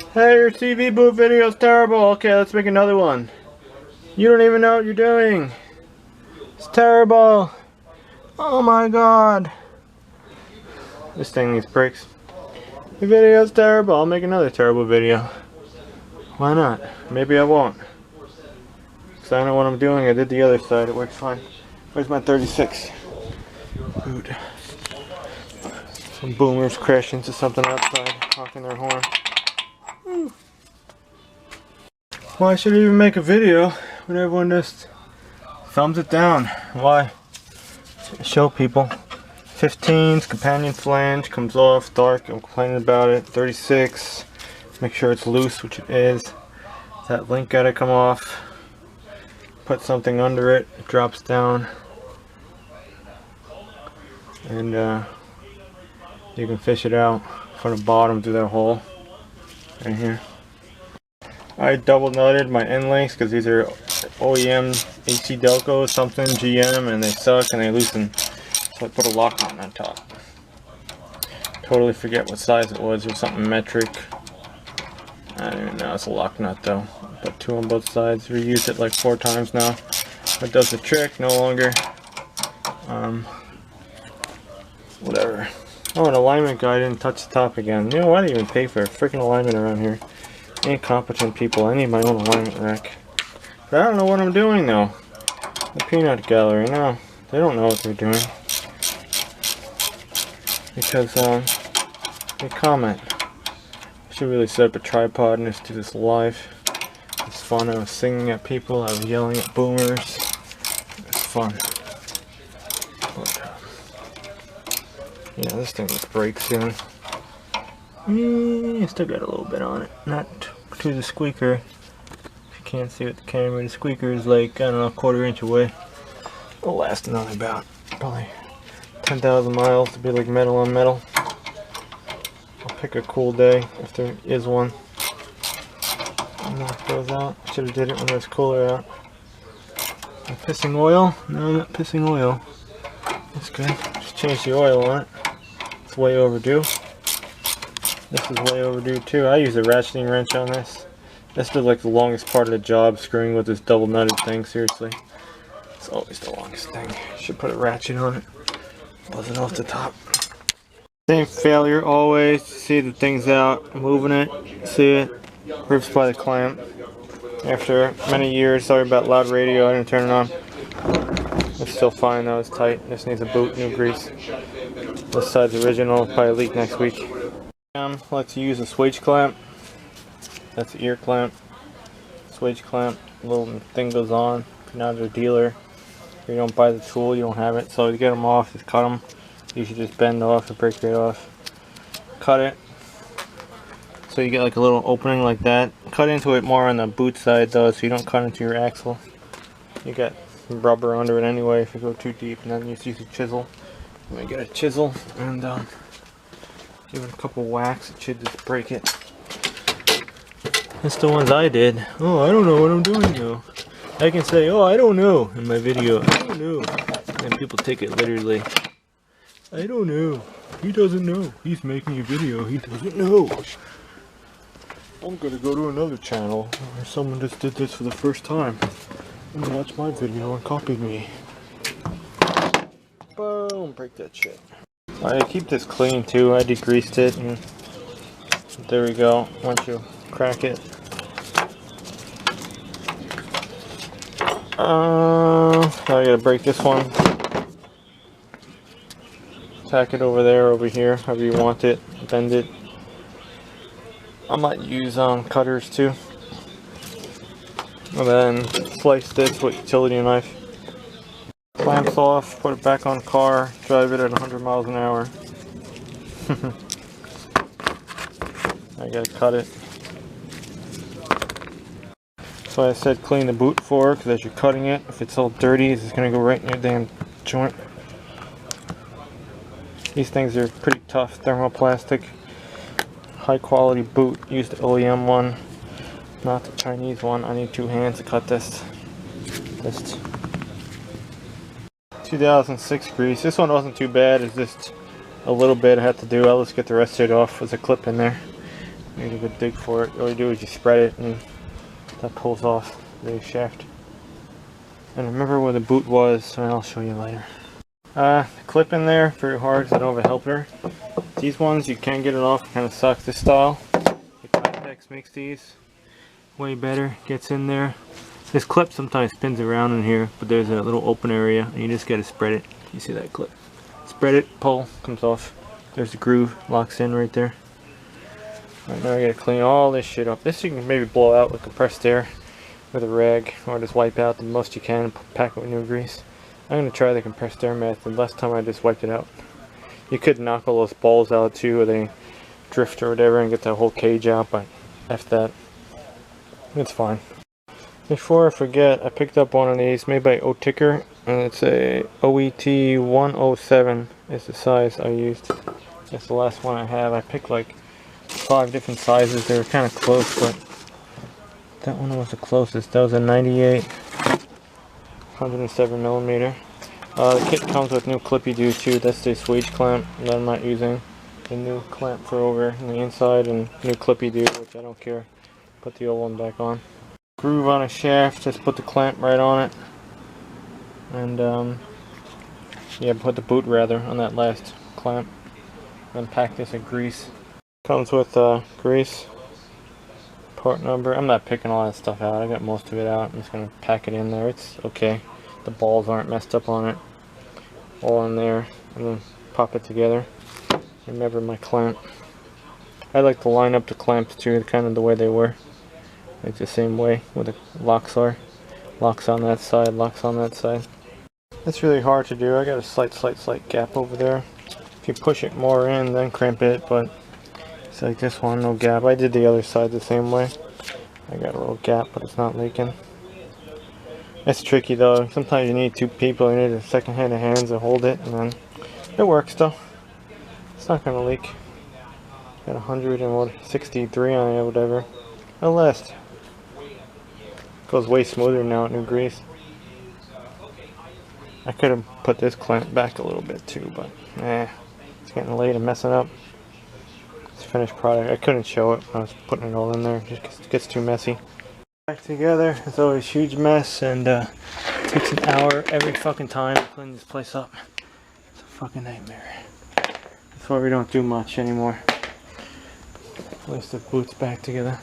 Hey, your TV booth video is terrible. Okay, let's make another one. You don't even know what you're doing. It's terrible. Oh my god. This thing needs brakes. The video's terrible. I'll make another terrible video. Why not? Maybe I won't. Because I don't know what I'm doing. I did the other side. It works fine. Where's my 36? Dude. Some boomers crashed into something outside, honking their horn. Why should I even make a video when everyone just thumbs it down? Why? Show people. 15's companion flange comes off dark. I'm complaining about it. 36. Make sure it's loose, which it is. That link gotta come off. Put something under it. It drops down. And you can fish it out from the bottom through that hole right here. I double nutted my end links because these are OEM AC Delco something GM and they suck and they loosen. So I put a lock nut on top. Totally forget what size it was or something metric. I don't even know. It's a lock nut though. Put 2 on both sides. Reused it like 4 times now. It does the trick. No longer. Whatever. Oh, an alignment guy didn't touch the top again. You know, why do you even pay for a freaking alignment around here? Incompetent people. I need my own alignment rack. But I don't know what I'm doing though. The peanut gallery, no. They don't know what they're doing. Because they comment. I should really set up a tripod and just do this live. It's fun. I was singing at people. I was yelling at boomers. It's fun. Yeah, this thing will break soon. Still got a little bit on it. Not to the squeaker. If you can't see it with the camera, the squeaker is like, I don't know, a 1/4 inch away. It'll last another about probably 10,000 miles to be like metal on metal. I'll pick a cool day if there is one. And knock those out. Should have did it when it was cooler out. I'm pissing oil? No, I'm not pissing oil. That's good. Just change the oil on it. It's way overdue. This is way overdue too. I use a ratcheting wrench on this. This is like the longest part of the job, screwing with this double nutted thing, seriously. It's always the longest thing. Should put a ratchet on it. Buzz it off the top. Same failure always. See the thing's out, moving it, see it, rips by the clamp. After many years, sorry about loud radio, I didn't turn it on. It's still fine though, it's tight. This needs a boot, new grease. This side's original, probably leak next week. Let's use a switch clamp. That's the ear clamp. Switch clamp. Little thing goes on. If you're not a dealer, if you don't buy the tool, you don't have it. So to get them off, just cut them. You should just bend off or break right off. Cut it. So you get like a little opening like that. Cut into it more on the boot side though, so you don't cut into your axle. You got rubber under it anyway if you go too deep, and then you just use a chisel. I'm gonna get a chisel and give it a couple whacks. It should just break it. That's the ones I did. Oh, I don't know what I'm doing though. I can say, oh, I don't know in my video. I don't know. And people take it literally. I don't know. He doesn't know. He's making a video. He doesn't know. I'm gonna go to another channel where someone just did this for the first time and watch my video and copy me. Boom, break that shit. I keep this clean too. I degreased it and there we go. Once you crack it. I gotta break this one. Tack it over there, over here, however you want it. Bend it. I might use cutters too. And then slice this with a utility knife. Clamps off, put it back on the car, drive it at 100 miles an hour. I gotta cut it. That's why I said clean the boot for, because as you're cutting it, if it's all dirty, it's gonna go right in your damn joint. These things are pretty tough, thermoplastic. High quality boot, use the OEM one, not the Chinese one. I need 2 hands to cut this. Just 2006 grease. This one wasn't too bad, it's just a little bit I had to do. I'll just get the rest of it off with a clip in there. Make a good dig for it. All you do is you spread it and that pulls off the shaft. And remember where the boot was, and I'll show you later. The clip in there, very hard because I don't have a helper. These ones, you can get it off, kind of sucks. This style, the Contex makes these way better, gets in there. This clip sometimes spins around in here, but there's a little open area, and you just gotta spread it. You see that clip? Spread it, pull, comes off. There's the groove, locks in right there. Right now I gotta clean all this shit up. This you can maybe blow out with compressed air with a rag, or just wipe out the most you can, pack it with new grease. I'm gonna try the compressed air method. Last time I just wiped it out. You could knock all those balls out too, or they drift or whatever, and get the whole cage out, but F that. It's fine. Before I forget, I picked up one of these made by O-Ticker, and it's a OET 107 is the size I used. That's the last one I have. I picked like 5 different sizes. They were kind of close, but that one was the closest. That was a 98 107 millimeter. The kit comes with new clippy do too. That's the swage clamp that I'm not using. The new clamp for over on the inside, and new clippy do, which I don't care. Put the old one back on. Groove on a shaft, just put the clamp right on it. And yeah, put the boot rather on that last clamp. Then pack this in grease. Comes with grease, part number. I'm not picking all that stuff out. I got most of it out. I'm just gonna pack it in there. It's okay. The balls aren't messed up on it. All in there, and then pop it together. Remember my clamp. I like to line up the clamps too, kind of the way they were. It's the same way where the locks are. Locks on that side, locks on that side. It's really hard to do. I got a slight gap over there. If you push it more in, then crimp it, but it's like this one, no gap. I did the other side the same way. I got a little gap, but it's not leaking. It's tricky though. Sometimes you need 2 people. You need a second hand of hands to hold it, and then it works though. It's not gonna leak. Got 163 on it or whatever. It'll last. Goes way smoother now with new grease. I could have put this clamp back a little bit too, but it's getting late and messing up. It's a finished product. I couldn't show it when I was putting it all in there. It just gets too messy. Back together. It's always a huge mess, and it takes an hour every fucking time to clean this place up. It's a fucking nightmare. That's why we don't do much anymore. Place the boots back together.